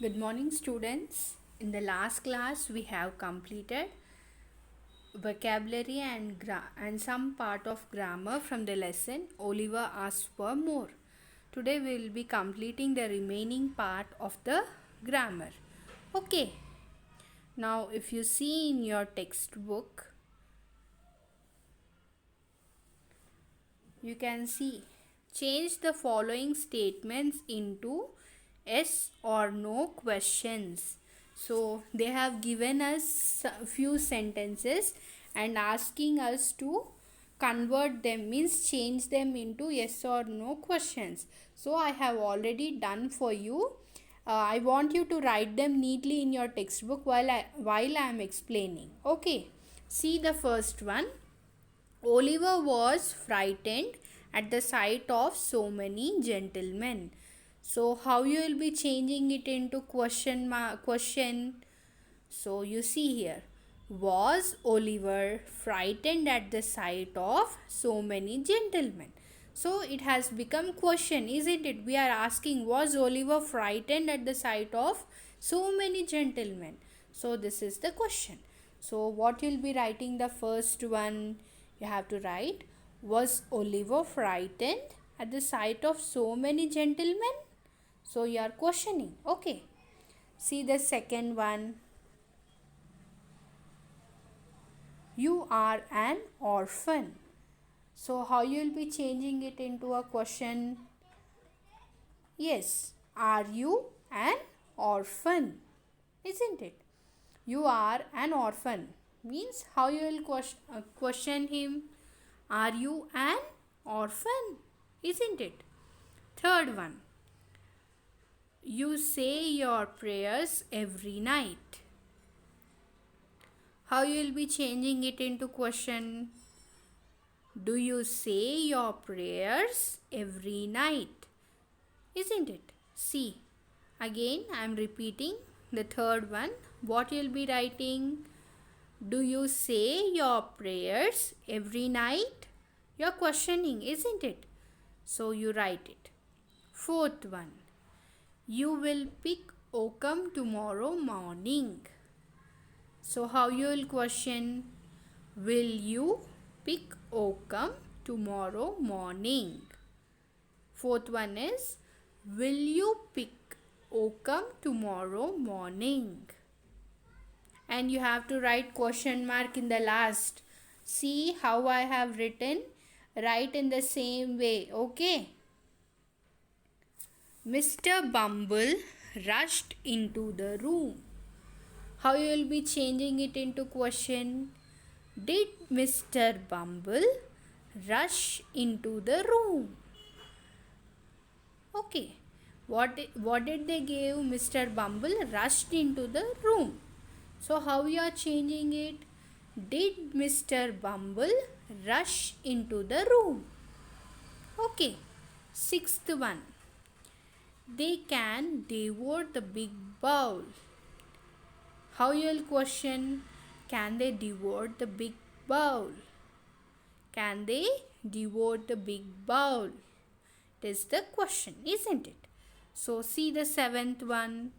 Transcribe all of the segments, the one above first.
Good morning, students. In the last class, we have completed vocabulary and some part of grammar from the lesson Oliver asked for more. Today, we will be completing the remaining part of the grammar. Okay. Now, if you see in your textbook, you can see change the following statements into yes or no questions. So they have given us a few sentences and asking us to convert them, means change them into yes or no questions. So I have already done for you. I want you to write them neatly in your textbook while I am explaining. Okay, see the first one. Oliver was frightened at the sight of so many gentlemen. So how you will be changing it into question? So you see here, was Oliver frightened at the sight of so many gentlemen? So it has become question, isn't it? We are asking, was Oliver frightened at the sight of so many gentlemen? So this is the question. So what you'll be writing the first one? You have to write, was Oliver frightened at the sight of so many gentlemen? So you are questioning. Okay. See the second one. You are an orphan. So how you will be changing it into a question? Yes. Are you an orphan? Isn't it? You are an orphan. Means how you will question him? Are you an orphan? Isn't it? Third one. You say your prayers every night. How you will be changing it into question? Do you say your prayers every night? Isn't it? See, again I am repeating the third one. What you will be writing? Do you say your prayers every night? You are questioning, isn't it? So you write it. Fourth one. You will pick oakum tomorrow morning. So how you will question? Will you pick oakum tomorrow morning? Fourth one is, will you pick oakum tomorrow morning? And you have to write question mark in the last. See how I have written? Write in the same way. Okay. Mr. Bumble rushed into the room. How you will be changing it into question? Did Mr. Bumble rush into the room? Okay. What did they give? Mr. Bumble rushed into the room. So how you are changing it? Did Mr. Bumble rush into the room? Okay. Sixth one. They can devour the big bowl. How you will question? Can they devour the big bowl? Can they devour the big bowl? It is the question, isn't it? So see the seventh one.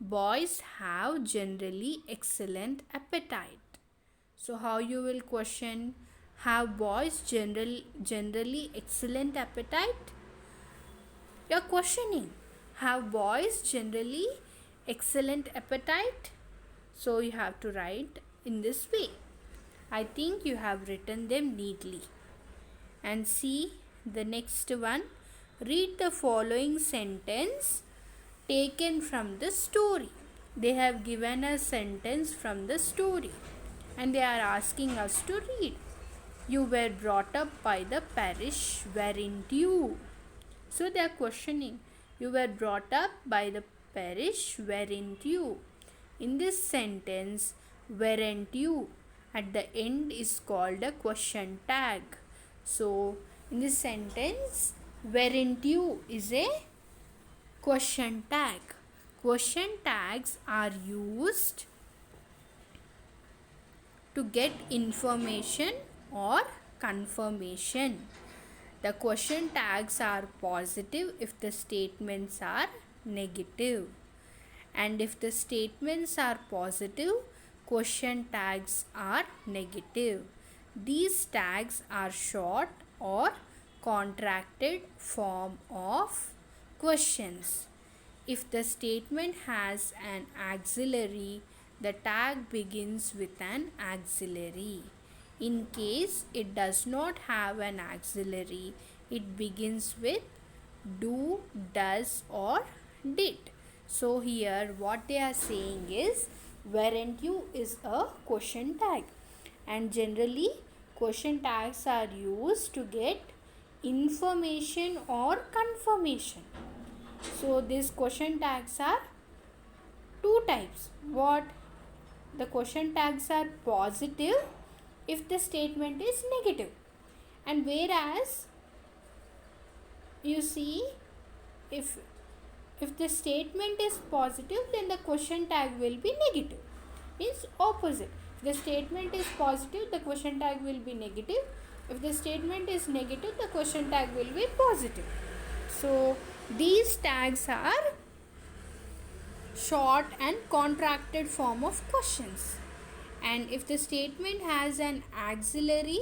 Boys have generally excellent appetite. So how you will question? Have boys generally excellent appetite? You are questioning. Have boys generally excellent appetite? So you have to write in this way. I think you have written them neatly. And see the next one. Read the following sentence taken from the story. They have given a sentence from the story and they are asking us to read. You were brought up by the parish, weren't you? So they are questioning. You were brought up by the parish, weren't you? In this sentence, weren't you at the end is called a question tag. So in this sentence, weren't you is a question tag. Question tags are used to get information or confirmation. The question tags are positive if the statements are negative. And if the statements are positive, question tags are negative. These tags are short or contracted form of questions. If the statement has an auxiliary, the tag begins with an auxiliary. In case it does not have an auxiliary, it begins with do, does, or did. So here what they are saying is weren't you is a question tag, and generally question tags are used to get information or confirmation. So these question tags are two types. What? The question tags are positive if the statement is negative, and whereas you see if the statement is positive, then the question tag will be negative. Means opposite. If the statement is positive, the question tag will be negative. If the statement is negative, the question tag will be positive. So these tags are short and contracted form of questions. And if the statement has an auxiliary,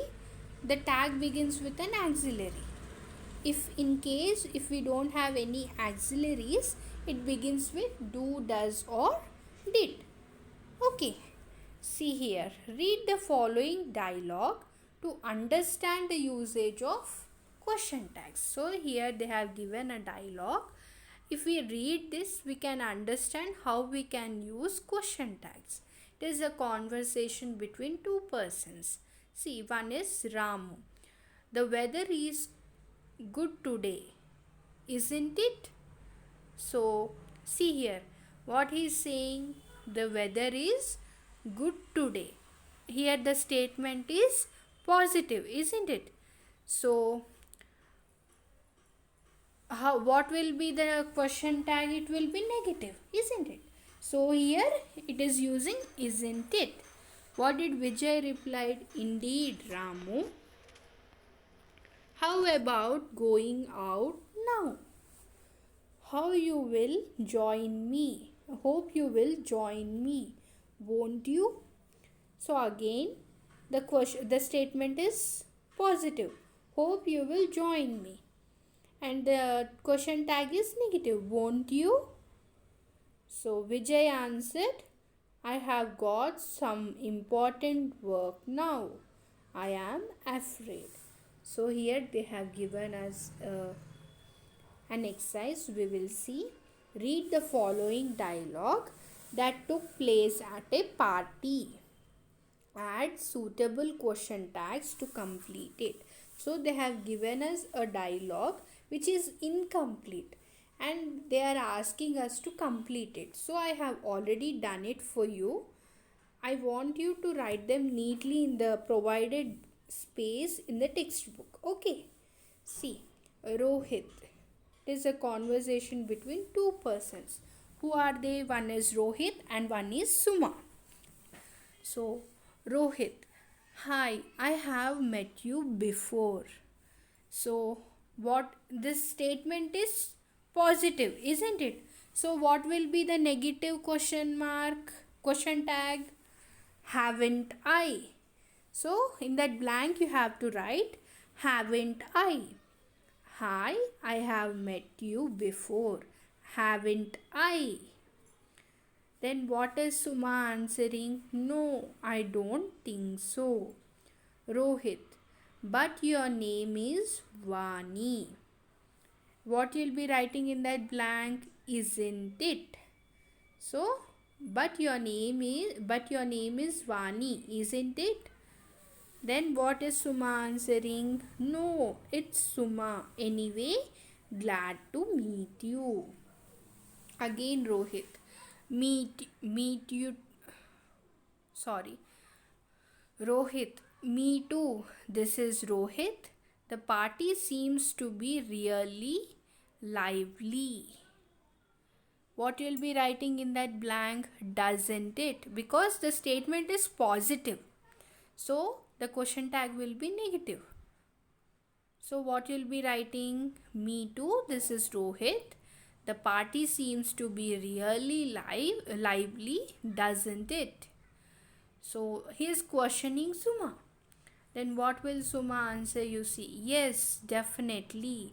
the tag begins with an auxiliary. If in case if we don't have any auxiliaries, it begins with do, does, or did. Okay, see here, read the following dialogue to understand the usage of question tags. So here they have given a dialogue. If we read this, we can understand how we can use question tags. It is a conversation between two persons. See, one is Ramu. The weather is good today, isn't it? So, see here what he is saying. The weather is good today. Here the statement is positive, isn't it? So, what will be the question tag? It will be negative, isn't it? So, here it is using isn't it. What did Vijay replied? Indeed, Ramu. How about going out now? How you will join me? Hope you will join me, won't you? So again, the statement is positive. Hope you will join me. And the question tag is negative. Won't you? So Vijay answered, I have got some important work now. I am afraid. So here they have given us an exercise. We will see. Read the following dialogue that took place at a party. Add suitable question tags to complete it. So they have given us a dialogue which is incomplete and they are asking us to complete it. So I have already done it for you. I want you to write them neatly in the provided space in the textbook. Okay. See, Rohit. It is a conversation between two persons. Who are they? One is Rohit and one is Suma. So, Rohit, hi, I have met you before. So, what this statement is positive, isn't it? So, what will be the negative question mark, question tag? Haven't I? So, in that blank, you have to write haven't I. Hi, I have met you before. Haven't I? Then what is Suma answering? No, I don't think so. Rohit, but your name is Vani. What you'll be writing in that blank? Isn't it? So, but your name is Vani, isn't it? Then what is Suma answering? No, it's Suma. Anyway, glad to meet you. Again Rohit. Meet you. Sorry. Rohit, me too. This is Rohit. The party seems to be really lively. What you'll be writing in that blank? Doesn't it? Because the statement is positive. So, the question tag will be negative. So, what you'll be writing? Me too. This is Rohit. The party seems to be really lively, doesn't it? So he is questioning Suma. Then what will Suma answer? You see, yes, definitely.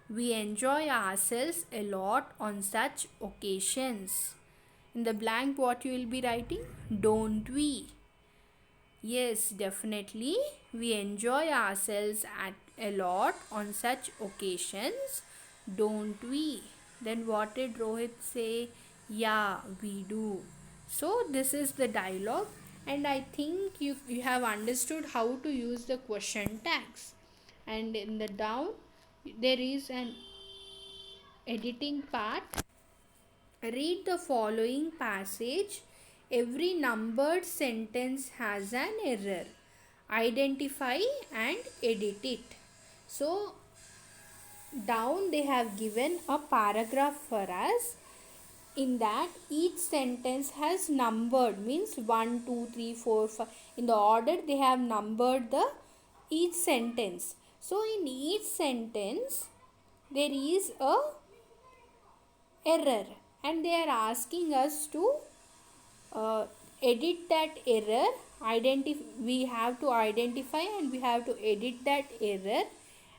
We enjoy ourselves a lot on such occasions. In the blank, what you will be writing? Don't we? Yes, definitely. We enjoy ourselves at a lot on such occasions, don't we? Then what did Rohit say? Yeah, we do. So this is the dialogue, and I think you have understood how to use the question tags. And in the down there is an editing part. Read the following passage. Every numbered sentence has an error. Identify and edit it. So, down they have given a paragraph for us. In that, each sentence has numbered, means 1, 2, 3, 4, 5. In the order, they have numbered the each sentence. So, in each sentence, there is a error, and they are asking us to edit that error. We have to identify and we have to edit that error,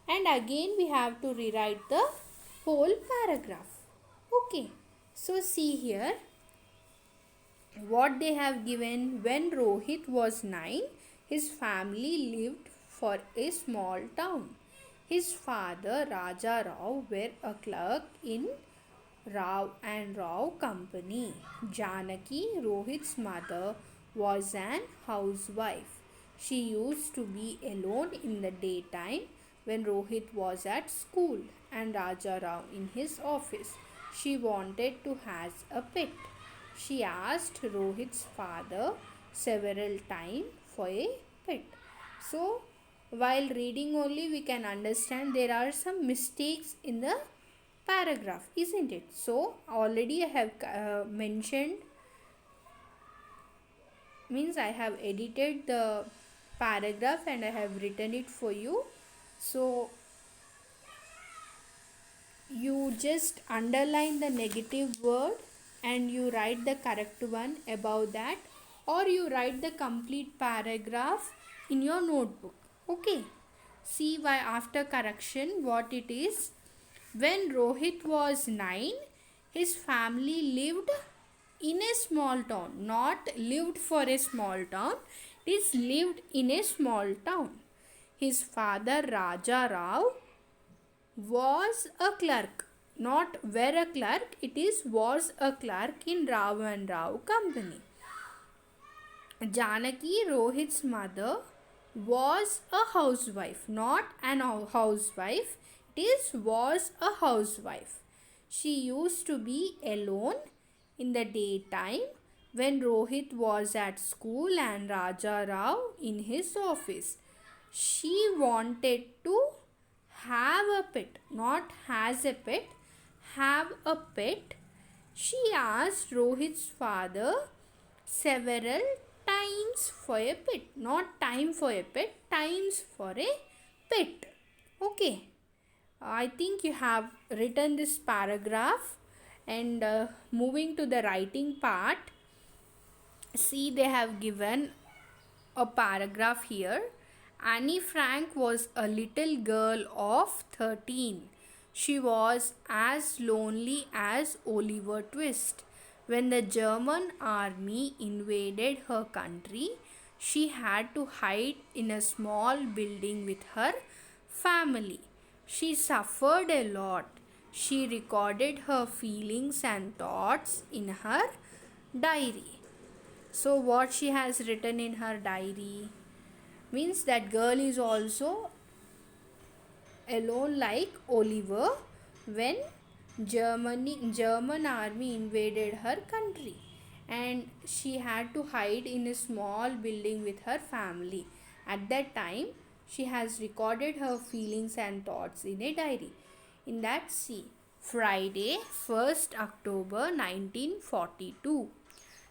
and again we have to rewrite the whole paragraph. Okay, so see here what they have given. When Rohit was 9, his family lived for a small town. His father Raja Rao were a clerk in Rao and Rao Company. Janaki, Rohit's mother, was an housewife. She used to be alone in the daytime when Rohit was at school and Raja Rao in his office. She wanted to have a pet. She asked Rohit's father several times for a pet. So, while reading only, we can understand there are some mistakes in the paragraph, isn't it? So already I have mentioned, means I have edited the paragraph and I have written it for you. So you just underline the negative word and you write the correct one above that, or you write the complete paragraph in your notebook. Okay, see why after correction what it is. When Rohit was 9, his family lived in a small town. Not lived for a small town, it is lived in a small town. His father Raja Rao was a clerk. Not were a clerk, it is was a clerk in Rao and Rao Company. Janaki, Rohit's mother, was a housewife, not an housewife, it is was a housewife. She used to be alone in the daytime when Rohit was at school and Raja Rao in his office. She wanted to have a pet, not has a pet, have a pet. She asked Rohit's father several times for a pet, not time for a pet, times for a pet. Okay, I think you have written this paragraph, and moving to the writing part, see they have given a paragraph here. Annie Frank was a little girl of 13. She was as lonely as Oliver Twist. When the German army invaded her country, she had to hide in a small building with her family. She suffered a lot. She recorded her feelings and thoughts in her diary. So, what she has written in her diary means that girl is also alone like Oliver when German army invaded her country, and she had to hide in a small building with her family. At that time, she has recorded her feelings and thoughts in a diary. In that, see, Friday, 1st October 1942.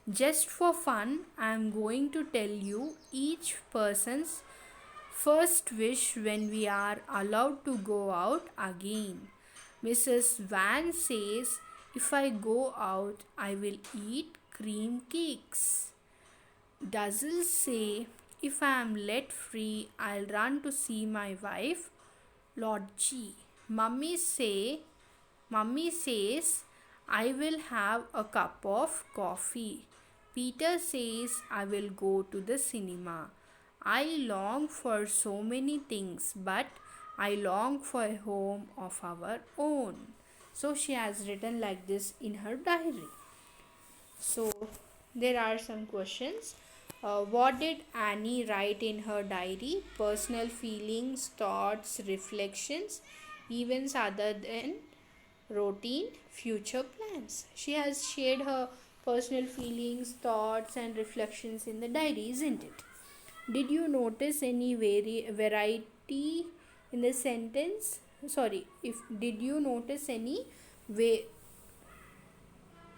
Just for fun, I am going to tell you each person's first wish when we are allowed to go out again. Mrs. Van says If I go out, I will eat cream cakes. Dazzle say, if I am let free, I'll run to see my wife, Lord G. Mummy say, Mummy says, I will have a cup of coffee. Peter says, I will go to the cinema. I long for so many things, but I long for a home of our own. So she has written like this in her diary. So there are some questions. What did Annie write in her diary? Personal feelings, thoughts, reflections, events other than routine, future plans. She has shared her personal feelings, thoughts, and reflections in the diary, isn't it? Did you notice any variety in the sentence? Sorry, if did you notice any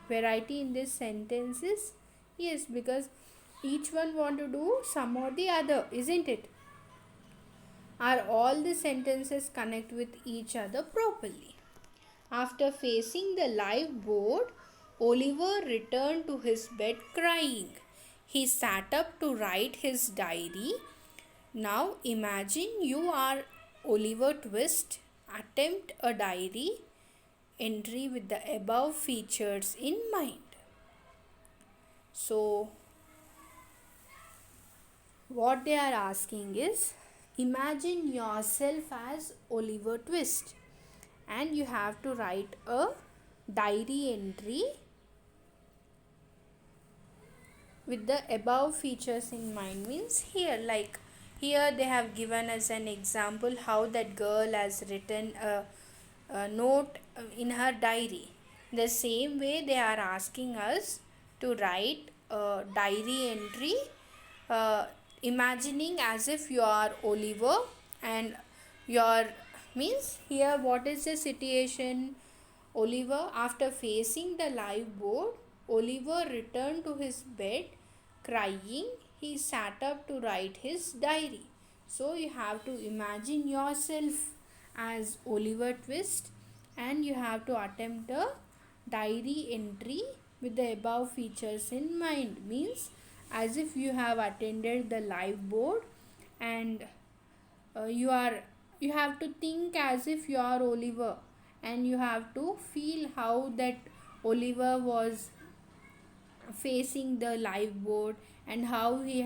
variety in these sentences? Yes, because each one want to do some or the other, isn't it? Are all the sentences connect with each other properly? After facing the live board, Oliver returned to his bed crying. He sat up to write his diary. Now imagine you are Oliver Twist. Attempt a diary entry with the above features in mind. So, what they are asking is, imagine yourself as Oliver Twist and you have to write a diary entry with the above features in mind. Means here they have given us an example how that girl has written a note in her diary. The same way they are asking us to write a diary entry imagining as if you are Oliver and your means here what is the situation? Oliver, after facing the live board, Oliver returned to his bed crying. He sat up to write his diary. So you have to imagine yourself as Oliver Twist and you have to attempt a diary entry with the above features in mind. Means as if you have attended the live board and you have to think as if you are Oliver and you have to feel how that Oliver was facing the live board and how he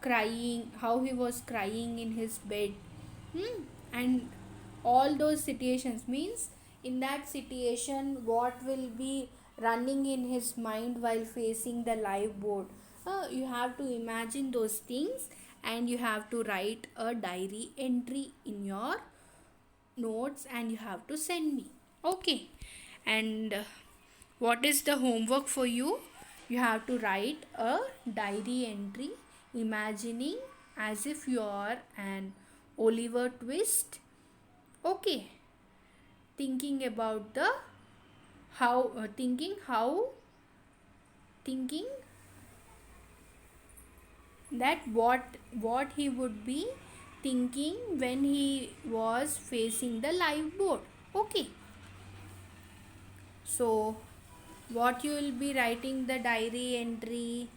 was crying in his bed, and all those situations. Means in that situation what will be running in his mind while facing the live board. You have to imagine those things and you have to write a diary entry in your notes and you have to send me. Okay, and what is the homework for you? You have to write a diary entry imagining as if you are an Oliver Twist. Okay, thinking about the how thinking that what he would be thinking when he was facing the live board. Okay, so what you will be writing the diary entry?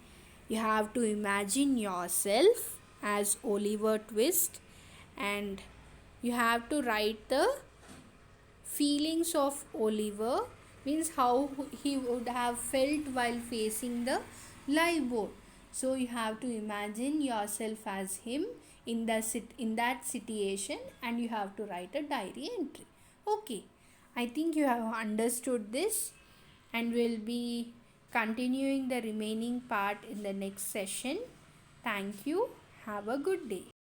You have to imagine yourself as Oliver Twist and you have to write the feelings of Oliver, means how he would have felt while facing the live board. So you have to imagine yourself as him in that situation and you have to write a diary entry. Okay, I think you have understood this and we'll be continuing the remaining part in the next session. Thank you. Have a good day.